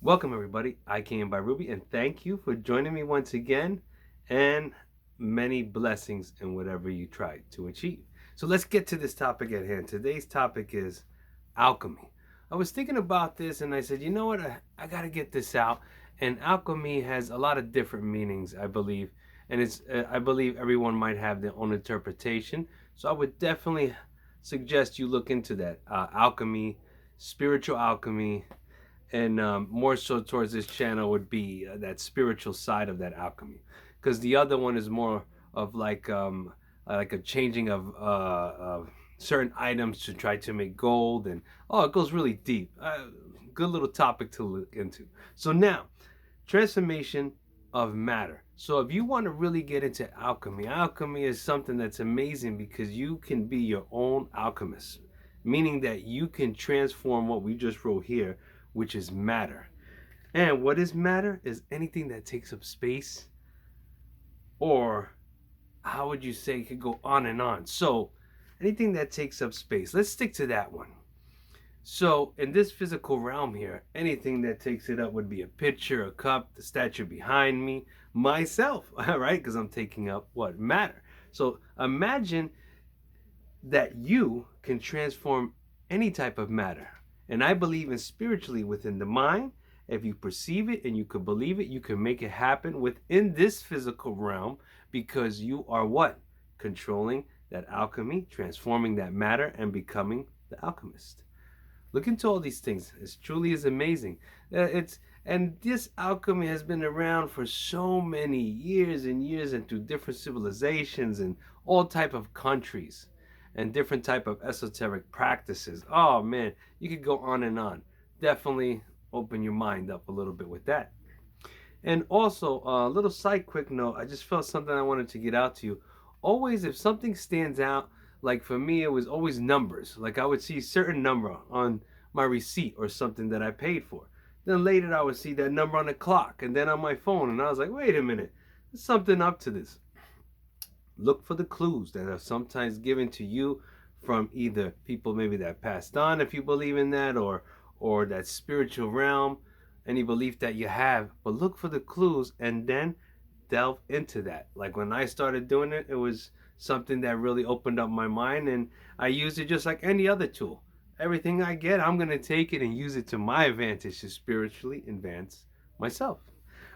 Welcome everybody, I came by Rubey, and thank you for joining me once again, and many blessings in whatever you try to achieve. So let's get to this topic at hand. Today's topic is alchemy. I was thinking about this and I said, you know what, I got to get this out. And alchemy has a lot of different meanings, I believe, and I believe everyone might have their own interpretation. So I would definitely suggest you look into that. Alchemy, spiritual alchemy, and more so towards this channel would be that spiritual side of that alchemy, because the other one is more of like a changing of certain items to try to make gold, and it goes really deep. Good little topic to look into. So now, transformation of matter. So if you want to really get into alchemy, alchemy is something that's amazing because you can be your own alchemist, meaning that you can transform what we just wrote here, which is matter. And what is matter is anything that takes up space, or how would you say, it could go on and on. So anything that takes up space, let's stick to that one. So in this physical realm here, anything that takes it up would be a picture, a cup, the statue behind me, myself, all right? Because I'm taking up what? Matter. So imagine that you can transform any type of matter. And I believe in spiritually within the mind. If you perceive it and you could believe it, you can make it happen within this physical realm, because you are what? Controlling that alchemy, transforming that matter, and becoming the alchemist. Look into all these things. It truly is amazing. And this alchemy has been around for so many years and years, and through different civilizations and all type of countries and different type of esoteric practices. Oh man, you could go on and on. Definitely open your mind up a little bit with that. And also, a little side quick note, I just felt something I wanted to get out to you. Always, if something stands out, like for me, it was always numbers. Like I would see a certain number on my receipt or something that I paid for. Then later I would see that number on the clock and then on my phone. And I was like, wait a minute, there's something up to this. Look for the clues that are sometimes given to you from either people maybe that passed on, if you believe in that, or that spiritual realm, any belief that you have. But look for the clues and then delve into that. Like when I started doing it, it was something that really opened up my mind, and I used it just like any other tool. Everything I get, I'm going to take it and use it to my advantage to spiritually advance myself.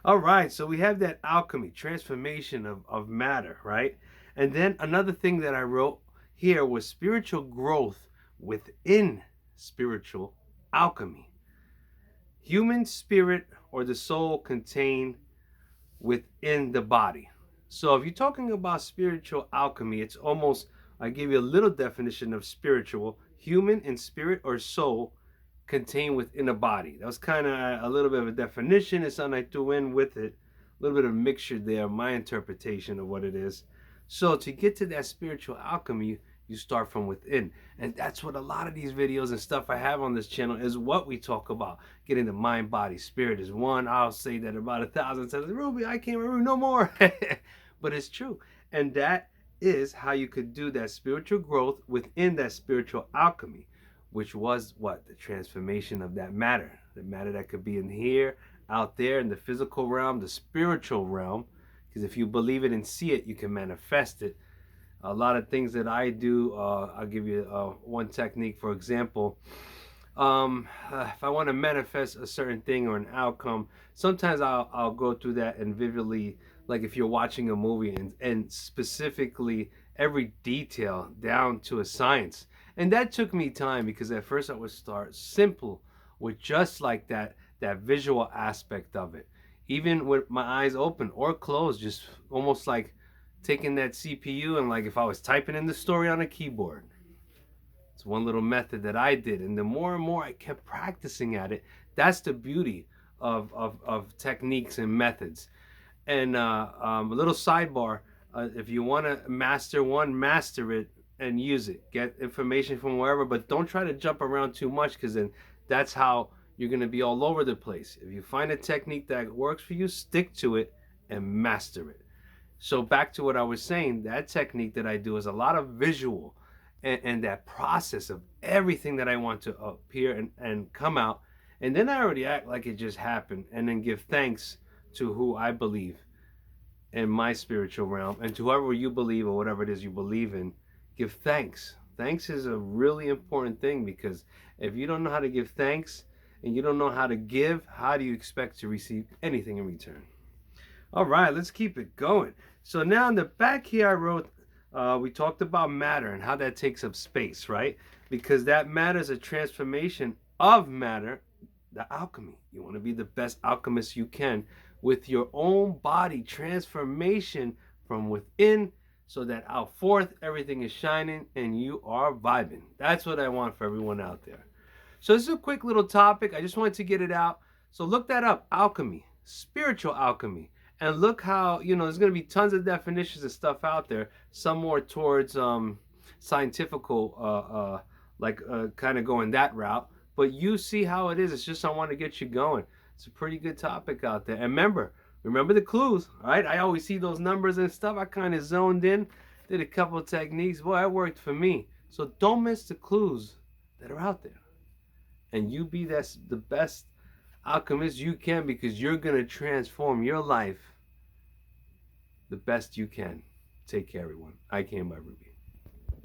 All right, so we have that alchemy, transformation of matter, right? And then another thing that I wrote here was spiritual growth within spiritual alchemy. Human spirit or the soul contained within the body. So if you're talking about spiritual alchemy, it's almost, I give you a little definition of spiritual: human and spirit or soul contained within a body. That was kind of a little bit of a definition. It's something I threw in with it, a little bit of mixture there, my interpretation of what it is. So to get to that spiritual alchemy, you start from within. And that's what a lot of these videos and stuff I have on this channel is what we talk about. Getting the mind, body, spirit is one. I'll say that about 1,000 times. Rubey, I can't remember no more. But it's true. And that is how you could do that spiritual growth within that spiritual alchemy, which was what? The transformation of that matter. The matter that could be in here, out there, in the physical realm, the spiritual realm. Because if you believe it and see it, you can manifest it. A lot of things that I do, I'll give you one technique. For example, if I want to manifest a certain thing or an outcome, sometimes I'll go through that and vividly, like if you're watching a movie, and specifically every detail down to a science. And that took me time, because at first I would start simple with just like that visual aspect of it, even with my eyes open or closed, just almost like taking that CPU and like if I was typing in the story on a keyboard. It's one little method that I did, and the more and more I kept practicing at it, that's the beauty of techniques and methods. And a little sidebar, if you want to master one, master it and use it. Get information from wherever, but don't try to jump around too much, because then that's how you're going to be all over the place. If you find a technique that works for you, stick to it and master it. So back to what I was saying, that technique that I do is a lot of visual, and that process of everything that I want to appear and come out, And then I already act like it just happened and then give thanks to who I believe in my spiritual realm, and to whoever you believe or whatever it is you believe in, give thanks. Thanks is a really important thing, because if you don't know how to give thanks and you don't know how to give, how do you expect to receive anything in return? All right, let's keep it going. So now in the back here, I wrote, we talked about matter and how that takes up space, right? Because that matter is a transformation of matter, the alchemy. You want to be the best alchemist you can with your own body transformation from within, so that out forth everything is shining and you are vibing. That's what I want for everyone out there. So this is a quick little topic. I just wanted to get it out. So look that up, alchemy, spiritual alchemy. And look how, there's going to be tons of definitions and stuff out there. Some more towards scientifical, kind of going that route. But you see how it is. It's just I want to get you going. It's a pretty good topic out there. And remember the clues, all right? I always see those numbers and stuff. I kind of zoned in, did a couple of techniques. Boy, it worked for me. So don't miss the clues that are out there. And you be the best alchemist you can, because you're going to transform your life the best you can. Take care, everyone. I came by Rubey.